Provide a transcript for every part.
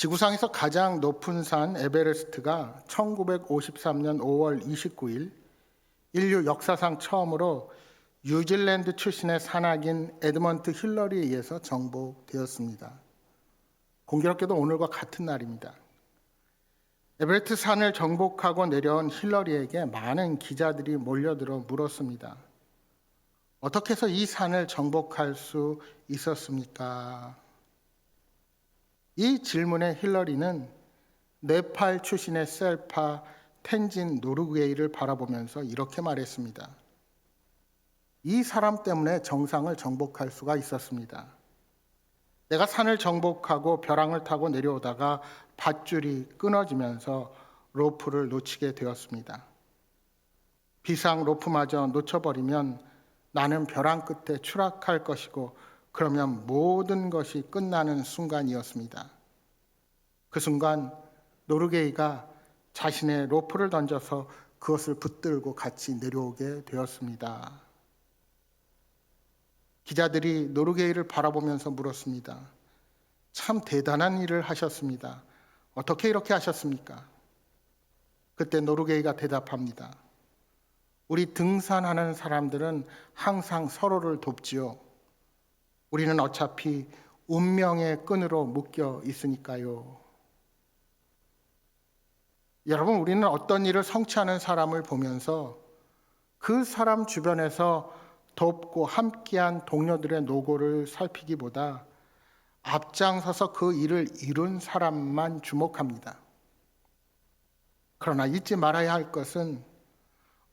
지구상에서 가장 높은 산 에베레스트가 1953년 5월 29일 인류 역사상 처음으로 뉴질랜드 출신의 산악인 에드먼트 힐러리에 의해서 정복되었습니다. 공교롭게도 오늘과 같은 날입니다. 에베레스트 산을 정복하고 내려온 힐러리에게 많은 기자들이 몰려들어 물었습니다. 어떻게 해서 이 산을 정복할 수 있었습니까? 이 질문에 힐러리는 네팔 출신의 셀파 텐진 노르웨이를 바라보면서 이렇게 말했습니다. 이 사람 때문에 정상을 정복할 수가 있었습니다. 내가 산을 정복하고 벼랑을 타고 내려오다가 밧줄이 끊어지면서 로프를 놓치게 되었습니다. 비상 로프마저 놓쳐버리면 나는 벼랑 끝에 추락할 것이고 그러면 모든 것이 끝나는 순간이었습니다. 그 순간 노르게이가 자신의 로프를 던져서 그것을 붙들고 같이 내려오게 되었습니다. 기자들이 노르게이를 바라보면서 물었습니다. 참 대단한 일을 하셨습니다. 어떻게 이렇게 하셨습니까? 그때 노르게이가 대답합니다. 우리 등산하는 사람들은 항상 서로를 돕지요. 우리는 어차피 운명의 끈으로 묶여 있으니까요. 여러분, 우리는 어떤 일을 성취하는 사람을 보면서 그 사람 주변에서 돕고 함께한 동료들의 노고를 살피기보다 앞장서서 그 일을 이룬 사람만 주목합니다. 그러나 잊지 말아야 할 것은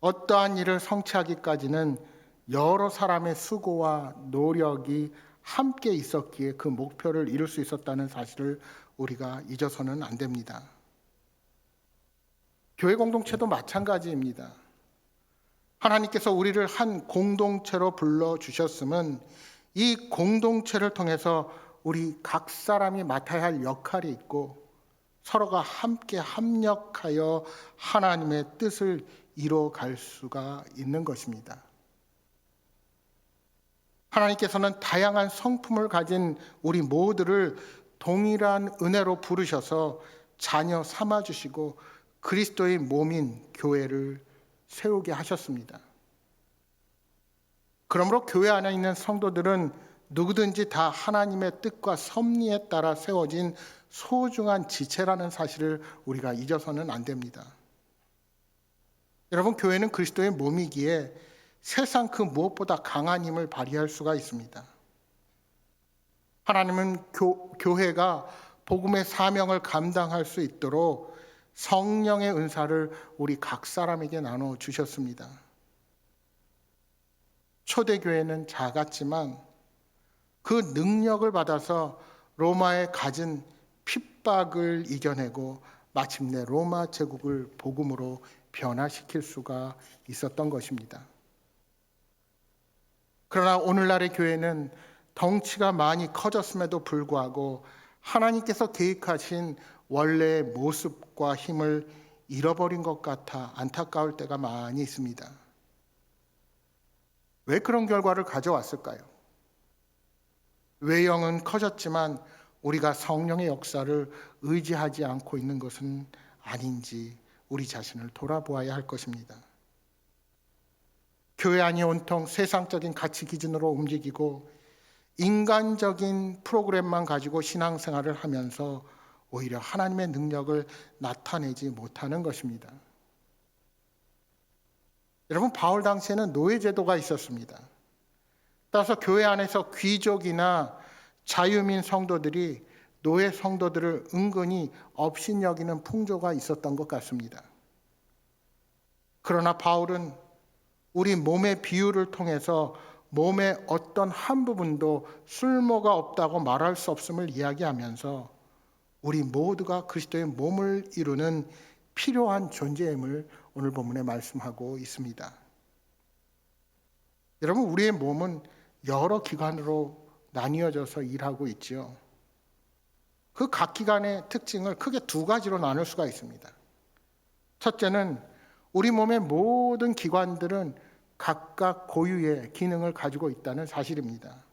어떠한 일을 성취하기까지는 여러 사람의 수고와 노력이 함께 있었기에 그 목표를 이룰 수 있었다는 사실을 우리가 잊어서는 안 됩니다. 교회 공동체도 마찬가지입니다. 하나님께서 우리를 한 공동체로 불러주셨음은 이 공동체를 통해서 우리 각 사람이 맡아야 할 역할이 있고 서로가 함께 합력하여 하나님의 뜻을 이뤄갈 수가 있는 것입니다. 하나님께서는 다양한 성품을 가진 우리 모두를 동일한 은혜로 부르셔서 자녀 삼아주시고 그리스도의 몸인 교회를 세우게 하셨습니다. 그러므로 교회 안에 있는 성도들은 누구든지 다 하나님의 뜻과 섭리에 따라 세워진 소중한 지체라는 사실을 우리가 잊어서는 안 됩니다. 여러분, 교회는 그리스도의 몸이기에 세상 그 무엇보다 강한 힘을 발휘할 수가 있습니다. 하나님은 교회가 복음의 사명을 감당할 수 있도록 성령의 은사를 우리 각 사람에게 나눠 주셨습니다. 초대교회는 작았지만 그 능력을 받아서 로마에 가진 핍박을 이겨내고 마침내 로마 제국을 복음으로 변화시킬 수가 있었던 것입니다. 그러나 오늘날의 교회는 덩치가 많이 커졌음에도 불구하고 하나님께서 계획하신 원래의 모습과 힘을 잃어버린 것 같아 안타까울 때가 많이 있습니다. 왜 그런 결과를 가져왔을까요? 외형은 커졌지만 우리가 성령의 역사를 의지하지 않고 있는 것은 아닌지 우리 자신을 돌아보아야 할 것입니다. 교회 안이 온통 세상적인 가치 기준으로 움직이고 인간적인 프로그램만 가지고 신앙생활을 하면서 오히려 하나님의 능력을 나타내지 못하는 것입니다. 여러분, 바울 당시에는 노예제도가 있었습니다. 따라서 교회 안에서 귀족이나 자유민 성도들이 노예 성도들을 은근히 업신여기는 풍조가 있었던 것 같습니다. 그러나 바울은 우리 몸의 비유를 통해서 몸의 어떤 한 부분도 쓸모가 없다고 말할 수 없음을 이야기하면서 우리 모두가 그리스도의 몸을 이루는 필요한 존재임을 오늘 본문에 말씀하고 있습니다. 여러분, 우리의 몸은 여러 기관으로 나뉘어져서 일하고 있지요. 그 각 기관의 특징을 크게 두 가지로 나눌 수가 있습니다. 첫째는 우리 몸의 모든 기관들은 각각 고유의 기능을 가지고 있다는 사실입니다.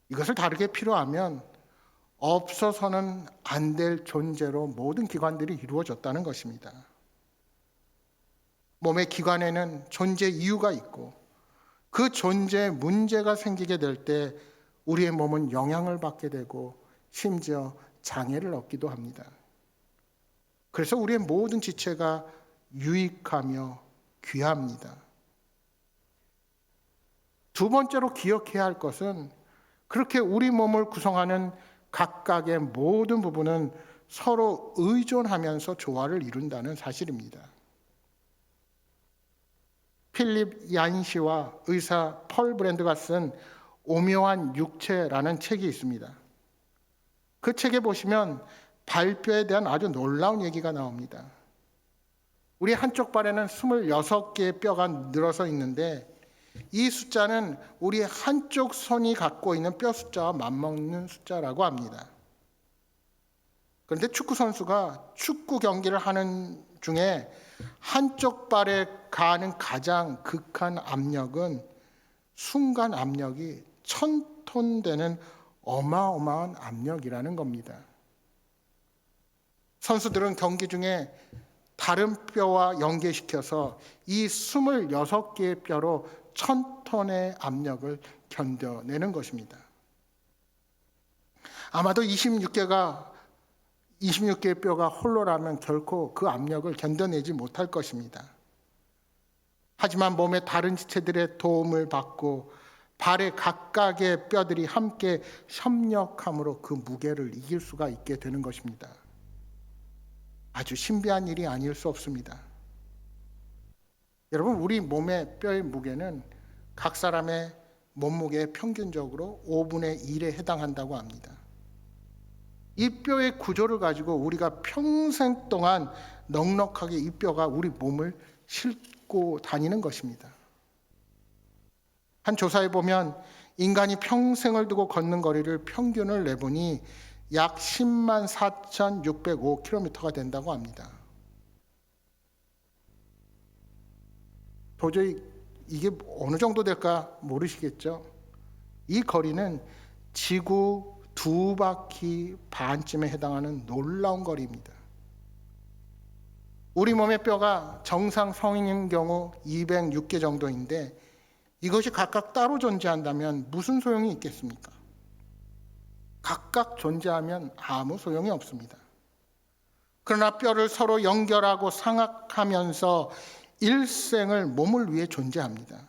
이것을 다르게 필요하면 없어서는 안 될 존재로 모든 기관들이 이루어졌다는 것입니다. 몸의 기관에는 존재 이유가 있고 그 존재에 문제가 생기게 될 때 우리의 몸은 영향을 받게 되고 심지어 장애를 얻기도 합니다. 그래서 우리의 모든 지체가 유익하며 귀합니다. 두 번째로 기억해야 할 것은 그렇게 우리 몸을 구성하는 각각의 모든 부분은 서로 의존하면서 조화를 이룬다는 사실입니다. 필립 얀시와 의사 펄 브랜드가 쓴 오묘한 육체라는 책이 있습니다. 그 책에 보시면 발뼈에 대한 아주 놀라운 얘기가 나옵니다. 우리 한쪽 발에는 26개의 뼈가 늘어서 있는데 이 숫자는 우리 한쪽 손이 갖고 있는 뼈 숫자와 맞먹는 숫자라고 합니다. 그런데 축구 선수가 축구 경기를 하는 중에 한쪽 발에 가하는 가장 극한 압력은 순간 압력이 1000톤 되는 어마어마한 압력이라는 겁니다. 선수들은 경기 중에 다른 뼈와 연계시켜서 이 26개의 뼈로 1000톤의 압력을 견뎌내는 것입니다. 아마도 26개의 뼈가 홀로라면 결코 그 압력을 견뎌내지 못할 것입니다. 하지만 몸의 다른 지체들의 도움을 받고 발의 각각의 뼈들이 함께 협력함으로 그 무게를 이길 수가 있게 되는 것입니다. 아주 신비한 일이 아닐 수 없습니다. 여러분, 우리 몸의 뼈의 무게는 각 사람의 몸무게의 평균적으로 5분의 1에 해당한다고 합니다. 이 뼈의 구조를 가지고 우리가 평생 동안 넉넉하게 이 뼈가 우리 몸을 싣고 다니는 것입니다. 한 조사에 보면 인간이 평생을 두고 걷는 거리를 평균을 내보니 약 10만 4,605km가 된다고 합니다. 도저히 이게 어느 정도 될까 모르시겠죠? 이 거리는 지구 2바퀴 반쯤에 해당하는 놀라운 거리입니다. 우리 몸의 뼈가 정상 성인인 경우 206개 정도인데 이것이 각각 따로 존재한다면 무슨 소용이 있겠습니까? 각각 존재하면 아무 소용이 없습니다. 그러나 뼈를 서로 연결하고 상학하면서 일생을 몸을 위해 존재합니다.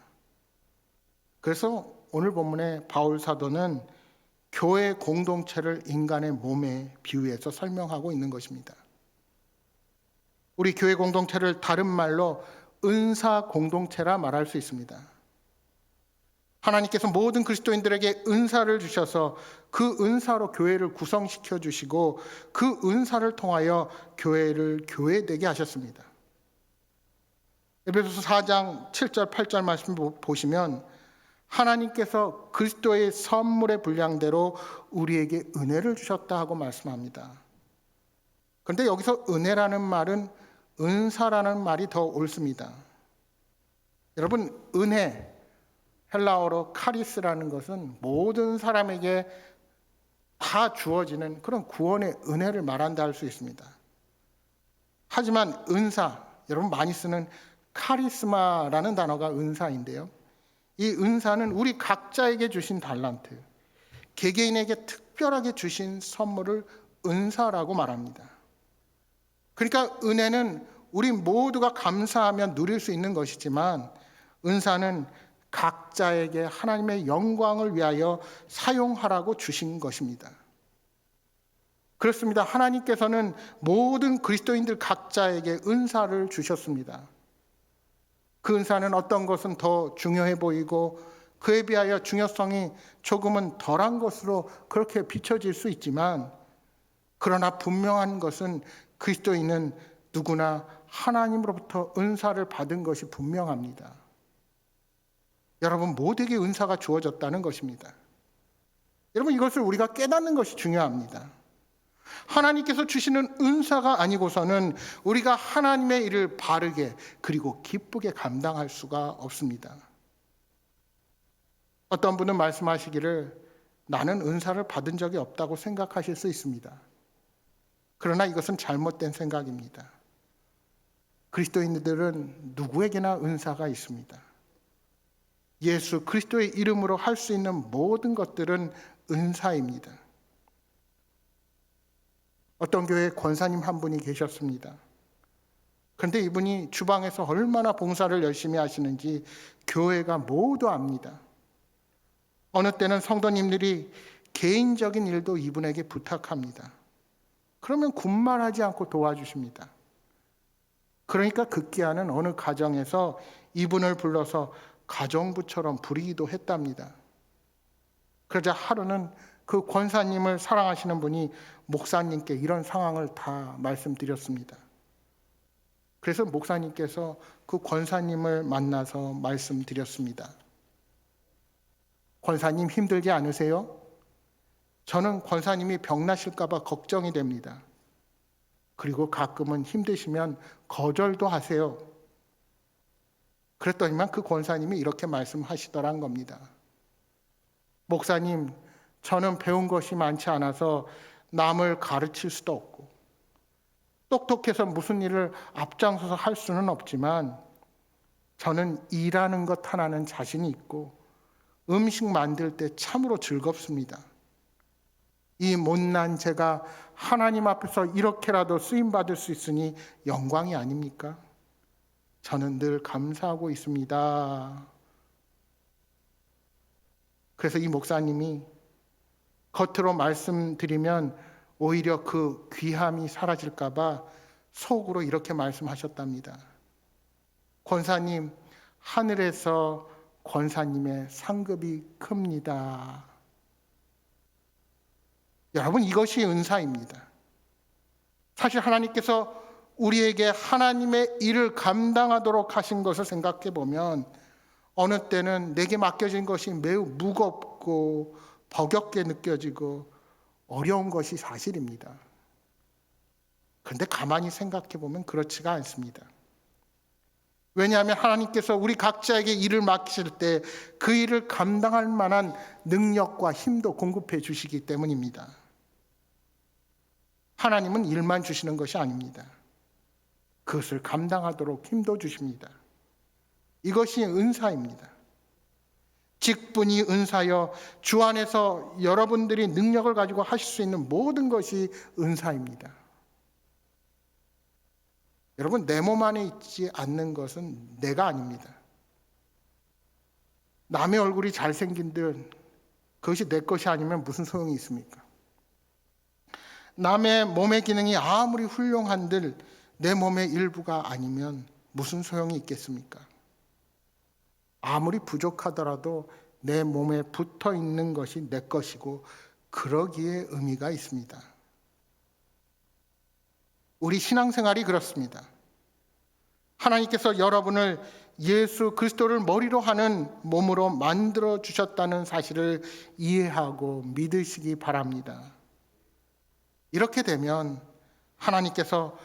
그래서 오늘 본문의 바울 사도는 교회 공동체를 인간의 몸에 비유해서 설명하고 있는 것입니다. 우리 교회 공동체를 다른 말로 은사 공동체라 말할 수 있습니다. 하나님께서 모든 그리스도인들에게 은사를 주셔서 그 은사로 교회를 구성시켜 주시고 그 은사를 통하여 교회를 교회되게 하셨습니다. 에베소서 4장 7절 8절 말씀 보시면 하나님께서 그리스도의 선물의 분량대로 우리에게 은혜를 주셨다 하고 말씀합니다. 그런데 여기서 은혜라는 말은 은사라는 말이 더 옳습니다. 여러분, 은혜, 헬라어로 카리스라는 것은 모든 사람에게 다 주어지는 그런 구원의 은혜를 말한다 할 수 있습니다. 하지만 은사, 여러분 많이 쓰는 카리스마라는 단어가 은사인데요. 이 은사는 우리 각자에게 주신 달란트, 개개인에게 특별하게 주신 선물을 은사라고 말합니다. 그러니까 은혜는 우리 모두가 감사하며 누릴 수 있는 것이지만 은사는 각자에게 하나님의 영광을 위하여 사용하라고 주신 것입니다. 그렇습니다. 하나님께서는 모든 그리스도인들 각자에게 은사를 주셨습니다. 그 은사는 어떤 것은 더 중요해 보이고 그에 비하여 중요성이 조금은 덜한 것으로 그렇게 비춰질 수 있지만 그러나 분명한 것은 그리스도인은 누구나 하나님으로부터 은사를 받은 것이 분명합니다. 여러분, 모두에게 은사가 주어졌다는 것입니다. 여러분, 이것을 우리가 깨닫는 것이 중요합니다. 하나님께서 주시는 은사가 아니고서는 우리가 하나님의 일을 바르게 그리고 기쁘게 감당할 수가 없습니다. 어떤 분은 말씀하시기를 나는 은사를 받은 적이 없다고 생각하실 수 있습니다. 그러나 이것은 잘못된 생각입니다. 그리스도인들은 누구에게나 은사가 있습니다. 예수 그리스도의 이름으로 할 수 있는 모든 것들은 은사입니다. 어떤 교회에 권사님 한 분이 계셨습니다. 그런데 이분이 주방에서 얼마나 봉사를 열심히 하시는지 교회가 모두 압니다. 어느 때는 성도님들이 개인적인 일도 이분에게 부탁합니다. 그러면 군말하지 않고 도와주십니다. 그러니까 급기야는 어느 가정에서 이분을 불러서 가정부처럼 부리기도 했답니다. 그러자 하루는 그 권사님을 사랑하시는 분이 목사님께 이런 상황을 다 말씀드렸습니다. 그래서 목사님께서 그 권사님을 만나서 말씀드렸습니다. 권사님 힘들지 않으세요? 저는 권사님이 병나실까 봐 걱정이 됩니다. 그리고 가끔은 힘드시면 거절도 하세요. 그랬더니만 그 권사님이 이렇게 말씀하시더란 겁니다. 목사님, 저는 배운 것이 많지 않아서 남을 가르칠 수도 없고 똑똑해서 무슨 일을 앞장서서 할 수는 없지만 저는 일하는 것 하나는 자신이 있고 음식 만들 때 참으로 즐겁습니다. 이 못난 제가 하나님 앞에서 이렇게라도 쓰임받을 수 있으니 영광이 아닙니까? 저는 늘 감사하고 있습니다. 그래서 이 목사님이 겉으로 말씀드리면 오히려 그 귀함이 사라질까 봐 속으로 이렇게 말씀하셨답니다. 권사님, 하늘에서 권사님의 상급이 큽니다. 여러분, 이것이 은사입니다. 사실 하나님께서 우리에게 하나님의 일을 감당하도록 하신 것을 생각해 보면 어느 때는 내게 맡겨진 것이 매우 무겁고 버겁게 느껴지고 어려운 것이 사실입니다. 그런데 가만히 생각해 보면 그렇지가 않습니다. 왜냐하면 하나님께서 우리 각자에게 일을 맡기실 때 그 일을 감당할 만한 능력과 힘도 공급해 주시기 때문입니다. 하나님은 일만 주시는 것이 아닙니다. 그것을 감당하도록 힘도 주십니다. 이것이 은사입니다. 직분이 은사여 주 안에서 여러분들이 능력을 가지고 하실 수 있는 모든 것이 은사입니다. 여러분, 내 몸 안에 있지 않는 것은 내가 아닙니다. 남의 얼굴이 잘생긴들 그것이 내 것이 아니면 무슨 소용이 있습니까? 남의 몸의 기능이 아무리 훌륭한들 내 몸의 일부가 아니면 무슨 소용이 있겠습니까? 아무리 부족하더라도 내 몸에 붙어 있는 것이 내 것이고 그러기에 의미가 있습니다. 우리 신앙생활이 그렇습니다. 하나님께서 여러분을 예수 그리스도를 머리로 하는 몸으로 만들어 주셨다는 사실을 이해하고 믿으시기 바랍니다. 이렇게 되면 하나님께서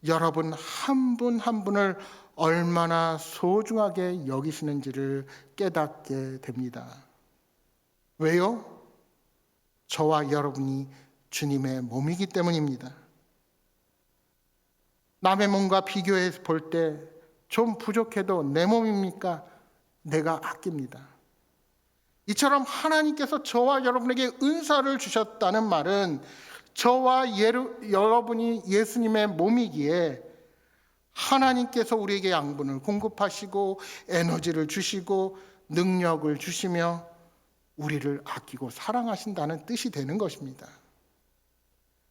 여러분 한 분 한 분을 얼마나 소중하게 여기시는지를 깨닫게 됩니다. 왜요? 저와 여러분이 주님의 몸이기 때문입니다. 남의 몸과 비교해 볼 때 좀 부족해도 내 몸입니까? 내가 아낍니다. 이처럼 하나님께서 저와 여러분에게 은사를 주셨다는 말은 저와 여러분이 예수님의 몸이기에 하나님께서 우리에게 양분을 공급하시고 에너지를 주시고 능력을 주시며 우리를 아끼고 사랑하신다는 뜻이 되는 것입니다.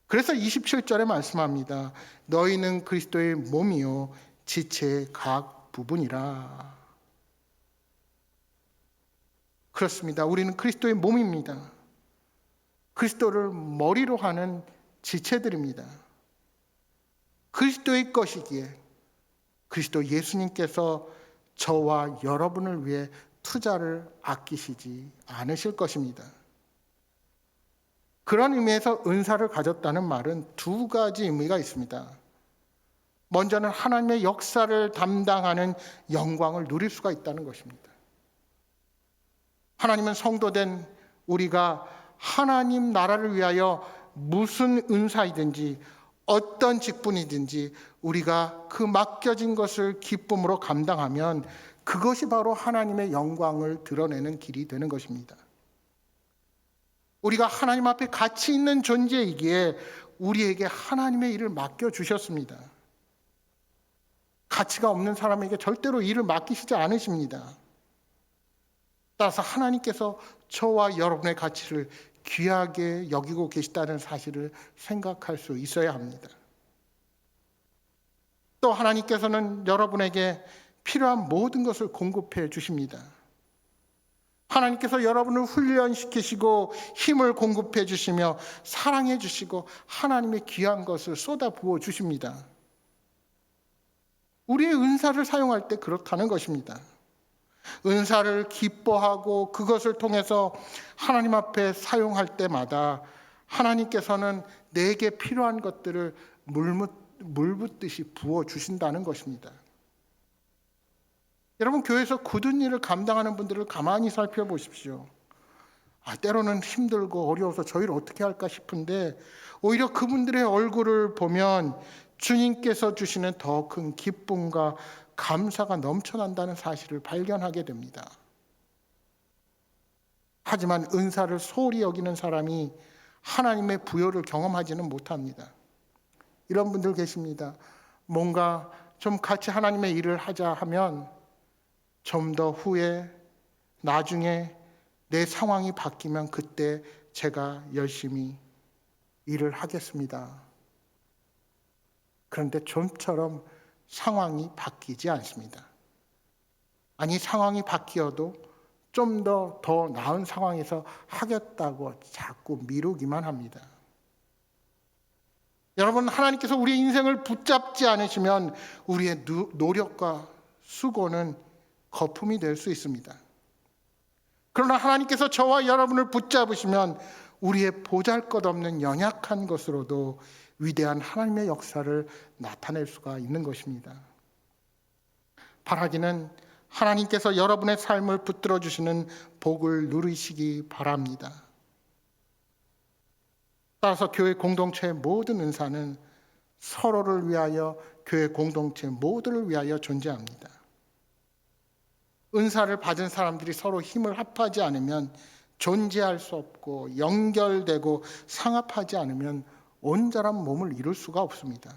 그래서 27절에 말씀합니다. 너희는 그리스도의 몸이요 지체의 각 부분이라. 그렇습니다. 우리는 그리스도의 몸입니다. 그리스도를 머리로 하는 지체들입니다. 그리스도의 것이기에 그리스도 예수님께서 저와 여러분을 위해 투자를 아끼시지 않으실 것입니다. 그런 의미에서 은사를 가졌다는 말은 두 가지 의미가 있습니다. 먼저는 하나님의 역사를 담당하는 영광을 누릴 수가 있다는 것입니다. 하나님은 성도된 우리가 하나님 나라를 위하여 무슨 은사이든지 어떤 직분이든지 우리가 그 맡겨진 것을 기쁨으로 감당하면 그것이 바로 하나님의 영광을 드러내는 길이 되는 것입니다. 우리가 하나님 앞에 가치 있는 존재이기에 우리에게 하나님의 일을 맡겨주셨습니다. 가치가 없는 사람에게 절대로 일을 맡기시지 않으십니다. 따라서 하나님께서 저와 여러분의 가치를 귀하게 여기고 계시다는 사실을 생각할 수 있어야 합니다. 또 하나님께서는 여러분에게 필요한 모든 것을 공급해 주십니다. 하나님께서 여러분을 훈련시키시고 힘을 공급해 주시며 사랑해 주시고 하나님의 귀한 것을 쏟아 부어 주십니다. 우리의 은사를 사용할 때 그렇다는 것입니다. 은사를 기뻐하고 그것을 통해서 하나님 앞에 사용할 때마다 하나님께서는 내게 필요한 것들을 물 붓듯이 부어 주신다는 것입니다. 여러분, 교회에서 굳은 일을 감당하는 분들을 가만히 살펴보십시오. 때로는 힘들고 어려워서 저희를 어떻게 할까 싶은데 오히려 그분들의 얼굴을 보면 주님께서 주시는 더 큰 기쁨과 감사가 넘쳐난다는 사실을 발견하게 됩니다. 하지만 은사를 소홀히 여기는 사람이 하나님의 부여를 경험하지는 못합니다. 이런 분들 계십니다. 뭔가 좀 같이 하나님의 일을 하자 하면 좀 더 후에 나중에 내 상황이 바뀌면 그때 제가 열심히 일을 하겠습니다. 그런데 좀처럼 상황이 바뀌지 않습니다. 아니, 상황이 바뀌어도 좀 더 나은 상황에서 하겠다고 자꾸 미루기만 합니다. 여러분, 하나님께서 우리의 인생을 붙잡지 않으시면 우리의 노력과 수고는 거품이 될 수 있습니다. 그러나 하나님께서 저와 여러분을 붙잡으시면 우리의 보잘것없는 연약한 것으로도 위대한 하나님의 역사를 나타낼 수가 있는 것입니다. 바라기는 하나님께서 여러분의 삶을 붙들어 주시는 복을 누리시기 바랍니다. 따라서 교회 공동체의 모든 은사는 서로를 위하여, 교회 공동체 모두를 위하여 존재합니다. 은사를 받은 사람들이 서로 힘을 합하지 않으면 존재할 수 없고, 연결되고 상합하지 않으면 온전한 몸을 이룰 수가 없습니다.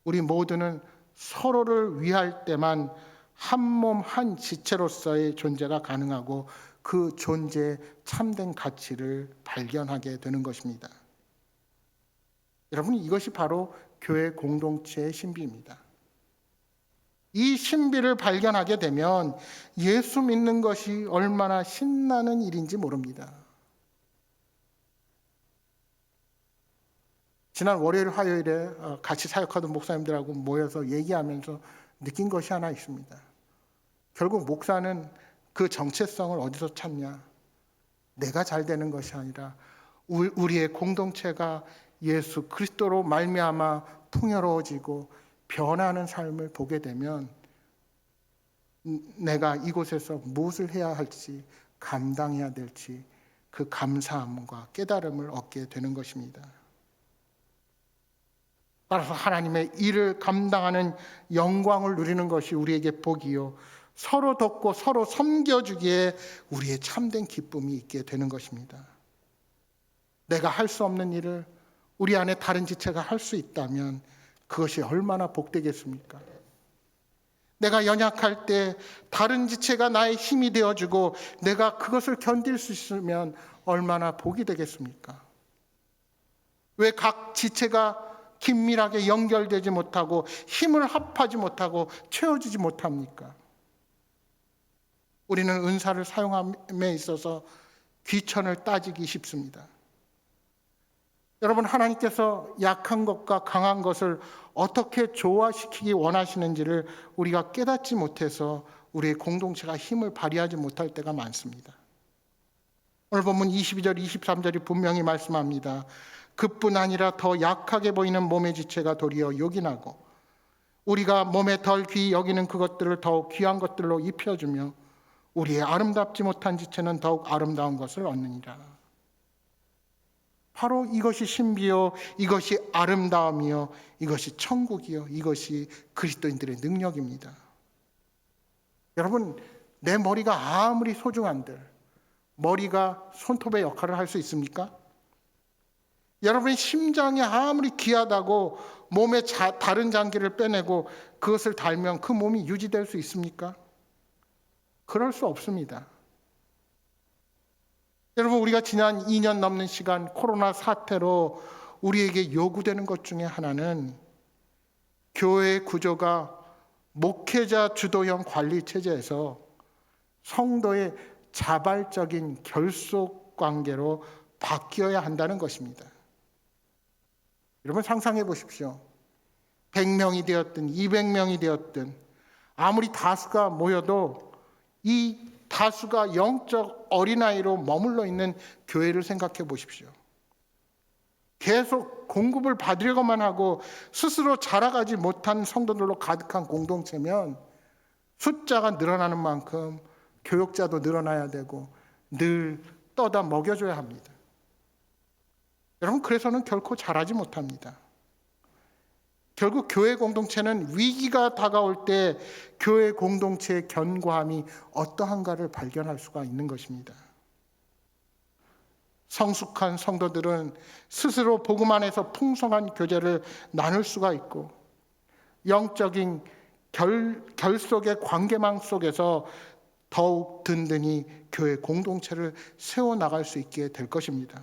우리 모두는 서로를 위할 때만 한 몸 한 지체로서의 존재가 가능하고 그 존재의 참된 가치를 발견하게 되는 것입니다. 여러분, 이것이 바로 교회 공동체의 신비입니다. 이 신비를 발견하게 되면 예수 믿는 것이 얼마나 신나는 일인지 모릅니다. 지난 월요일, 화요일에 같이 사역하던 목사님들하고 모여서 얘기하면서 느낀 것이 하나 있습니다. 결국 목사는 그 정체성을 어디서 찾냐? 내가 잘 되는 것이 아니라 우리의 공동체가 예수 그리스도로 말미암아 풍요로워지고 변하는 삶을 보게 되면 내가 이곳에서 무엇을 해야 할지, 감당해야 될지 그 감사함과 깨달음을 얻게 되는 것입니다. 따라서 하나님의 일을 감당하는 영광을 누리는 것이 우리에게 복이요, 서로 돕고 서로 섬겨주기에 우리의 참된 기쁨이 있게 되는 것입니다. 내가 할 수 없는 일을 우리 안에 다른 지체가 할 수 있다면 그것이 얼마나 복되겠습니까? 내가 연약할 때 다른 지체가 나의 힘이 되어주고 내가 그것을 견딜 수 있으면 얼마나 복이 되겠습니까? 왜 각 지체가 긴밀하게 연결되지 못하고 힘을 합하지 못하고 채워주지 못합니까? 우리는 은사를 사용함에 있어서 귀천을 따지기 쉽습니다. 여러분, 하나님께서 약한 것과 강한 것을 어떻게 조화시키기 원하시는지를 우리가 깨닫지 못해서 우리의 공동체가 힘을 발휘하지 못할 때가 많습니다. 오늘 본문 22절, 23절이 분명히 말씀합니다. 그뿐 아니라 더 약하게 보이는 몸의 지체가 도리어 요긴하고 우리가 몸에 덜 귀히 여기는 그것들을 더욱 귀한 것들로 입혀주며 우리의 아름답지 못한 지체는 더욱 아름다운 것을 얻느니라. 바로 이것이 신비요, 이것이 아름다움이요, 이것이 천국이요, 이것이 그리스도인들의 능력입니다. 여러분, 내 머리가 아무리 소중한들 머리가 손톱의 역할을 할 수 있습니까? 여러분의 심장이 아무리 귀하다고 몸의 다른 장기를 빼내고 그것을 달면 그 몸이 유지될 수 있습니까? 그럴 수 없습니다. 여러분, 우리가 지난 2년 넘는 시간 코로나 사태로 우리에게 요구되는 것 중에 하나는 교회의 구조가 목회자 주도형 관리 체제에서 성도의 자발적인 결속 관계로 바뀌어야 한다는 것입니다. 여러분, 상상해 보십시오. 100명이 되었든 200명이 되었든 아무리 다수가 모여도 이 다수가 영적 어린아이로 머물러 있는 교회를 생각해 보십시오. 계속 공급을 받으려고만 하고 스스로 자라가지 못한 성도들로 가득한 공동체면 숫자가 늘어나는 만큼 교역자도 늘어나야 되고 늘 떠다 먹여줘야 합니다. 여러분, 그래서는 결코 자라지 못합니다. 결국 교회 공동체는 위기가 다가올 때 교회 공동체의 견고함이 어떠한가를 발견할 수가 있는 것입니다. 성숙한 성도들은 스스로 복음 안에서 풍성한 교제를 나눌 수가 있고 영적인 결속의 관계망 속에서 더욱 든든히 교회 공동체를 세워나갈 수 있게 될 것입니다.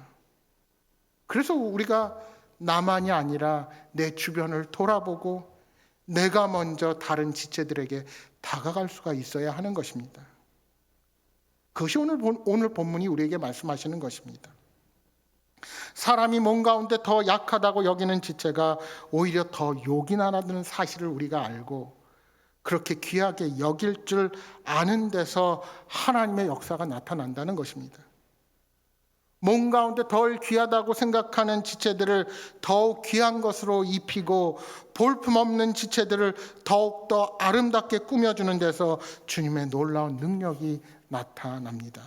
그래서 우리가 나만이 아니라 내 주변을 돌아보고 내가 먼저 다른 지체들에게 다가갈 수가 있어야 하는 것입니다. 그것이 오늘 본문이 우리에게 말씀하시는 것입니다. 사람이 몸 가운데 더 약하다고 여기는 지체가 오히려 더 요긴하다는 사실을 우리가 알고 그렇게 귀하게 여길 줄 아는 데서 하나님의 역사가 나타난다는 것입니다. 몸 가운데 덜 귀하다고 생각하는 지체들을 더욱 귀한 것으로 입히고 볼품없는 지체들을 더욱더 아름답게 꾸며주는 데서 주님의 놀라운 능력이 나타납니다.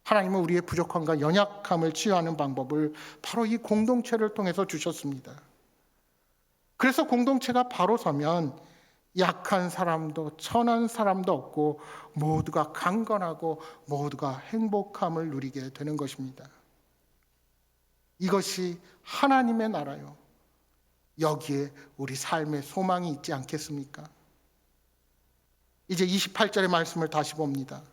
하나님은 우리의 부족함과 연약함을 치유하는 방법을 바로 이 공동체를 통해서 주셨습니다. 그래서 공동체가 바로 서면 약한 사람도 천한 사람도 없고 모두가 강건하고 모두가 행복함을 누리게 되는 것입니다. 이것이 하나님의 나라요. 여기에 우리 삶의 소망이 있지 않겠습니까? 이제 28절의 말씀을 다시 봅니다.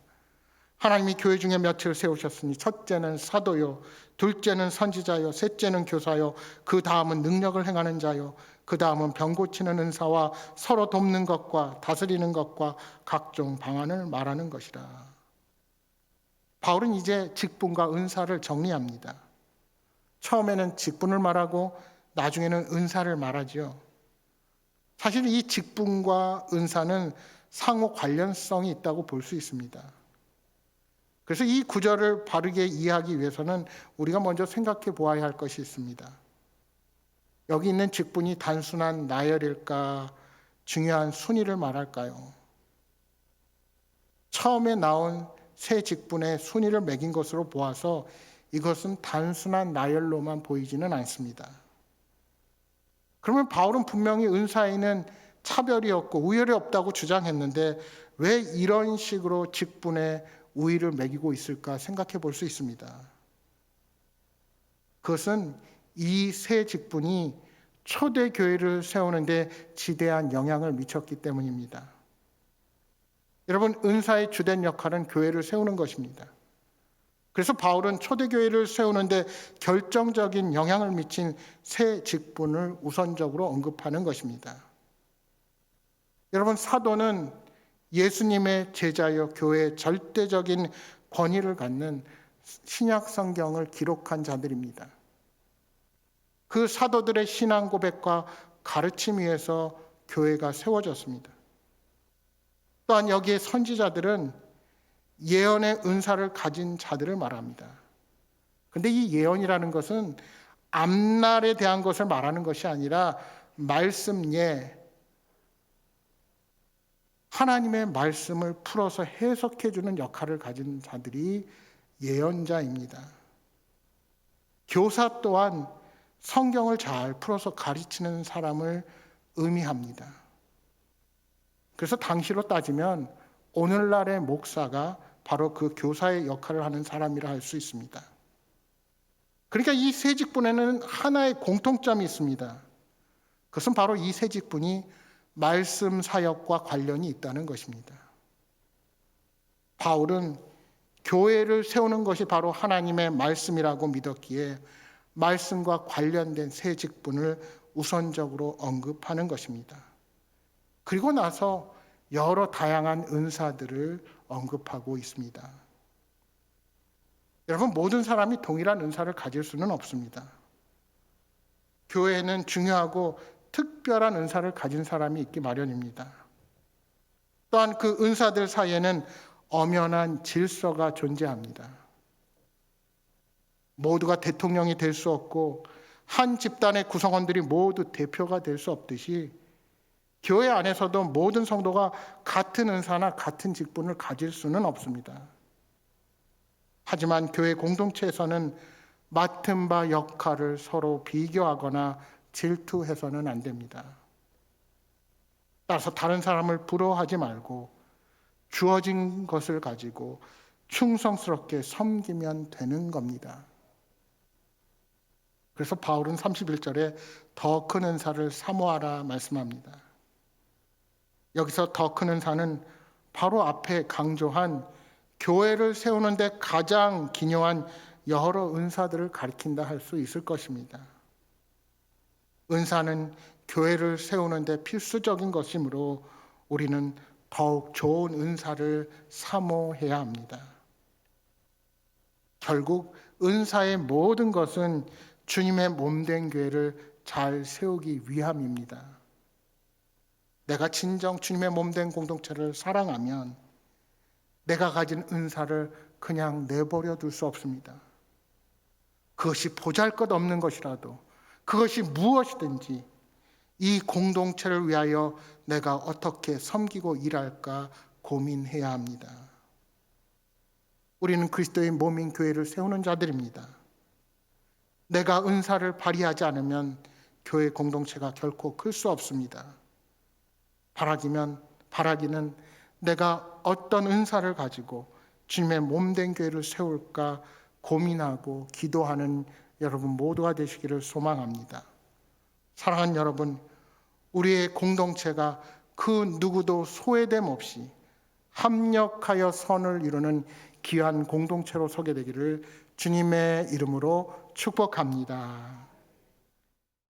하나님이 교회 중에 몇을 세우셨으니 첫째는 사도요, 둘째는 선지자요, 셋째는 교사요, 그 다음은 능력을 행하는 자요, 그 다음은 병 고치는 은사와 서로 돕는 것과 다스리는 것과 각종 방안을 말하는 것이라. 바울은 이제 직분과 은사를 정리합니다. 처음에는 직분을 말하고 나중에는 은사를 말하죠. 사실 이 직분과 은사는 상호 관련성이 있다고 볼 수 있습니다. 그래서 이 구절을 바르게 이해하기 위해서는 우리가 먼저 생각해 보아야 할 것이 있습니다. 여기 있는 직분이 단순한 나열일까, 중요한 순위를 말할까요? 처음에 나온 세 직분의 순위를 매긴 것으로 보아서 이것은 단순한 나열로만 보이지는 않습니다. 그러면 바울은 분명히 은사에는 차별이 없고 우열이 없다고 주장했는데 왜 이런 식으로 직분의 우위를 매기고 있을까 생각해 볼 수 있습니다. 그것은 이 세 직분이 초대 교회를 세우는데 지대한 영향을 미쳤기 때문입니다. 여러분, 은사의 주된 역할은 교회를 세우는 것입니다. 그래서 바울은 초대 교회를 세우는데 결정적인 영향을 미친 세 직분을 우선적으로 언급하는 것입니다. 여러분, 사도는 예수님의 제자여 교회의 절대적인 권위를 갖는 신약 성경을 기록한 자들입니다. 그 사도들의 신앙 고백과 가르침 위에서 교회가 세워졌습니다. 또한 여기에 선지자들은 예언의 은사를 가진 자들을 말합니다. 그런데 이 예언이라는 것은 앞날에 대한 것을 말하는 것이 아니라 말씀 예, 하나님의 말씀을 풀어서 해석해 주는 역할을 가진 자들이 예언자입니다. 교사 또한 성경을 잘 풀어서 가르치는 사람을 의미합니다. 그래서 당시로 따지면 오늘날의 목사가 바로 그 교사의 역할을 하는 사람이라 할 수 있습니다. 그러니까 이 세 직분에는 하나의 공통점이 있습니다. 그것은 바로 이 세 직분이 말씀 사역과 관련이 있다는 것입니다. 바울은 교회를 세우는 것이 바로 하나님의 말씀이라고 믿었기에 말씀과 관련된 세 직분을 우선적으로 언급하는 것입니다. 그리고 나서 여러 다양한 은사들을 언급하고 있습니다. 여러분, 모든 사람이 동일한 은사를 가질 수는 없습니다. 교회에는 중요하고 특별한 은사를 가진 사람이 있기 마련입니다. 또한 그 은사들 사이에는 엄연한 질서가 존재합니다. 모두가 대통령이 될 수 없고 한 집단의 구성원들이 모두 대표가 될 수 없듯이 교회 안에서도 모든 성도가 같은 은사나 같은 직분을 가질 수는 없습니다. 하지만 교회 공동체에서는 맡은 바 역할을 서로 비교하거나 질투해서는 안 됩니다. 따라서 다른 사람을 부러워하지 말고 주어진 것을 가지고 충성스럽게 섬기면 되는 겁니다. 그래서 바울은 31절에 더 큰 은사를 사모하라 말씀합니다. 여기서 더 큰 은사는 바로 앞에 강조한 교회를 세우는 데 가장 기묘한 여러 은사들을 가리킨다 할 수 있을 것입니다. 은사는 교회를 세우는 데 필수적인 것이므로 우리는 더욱 좋은 은사를 사모해야 합니다. 결국 은사의 모든 것은 주님의 몸된 교회를 잘 세우기 위함입니다. 내가 진정 주님의 몸된 공동체를 사랑하면 내가 가진 은사를 그냥 내버려 둘 수 없습니다. 그것이 보잘것없는 것이라도, 그것이 무엇이든지 이 공동체를 위하여 내가 어떻게 섬기고 일할까 고민해야 합니다. 우리는 그리스도의 몸인 교회를 세우는 자들입니다. 내가 은사를 발휘하지 않으면 교회 공동체가 결코 클 수 없습니다. 바라기는 내가 어떤 은사를 가지고 주님의 몸된 교회를 세울까 고민하고 기도하는 여러분 모두가 되시기를 소망합니다. 사랑하는 여러분, 우리의 공동체가 그 누구도 소외됨 없이 합력하여 선을 이루는 귀한 공동체로 서게 되기를 주님의 이름으로 축복합니다.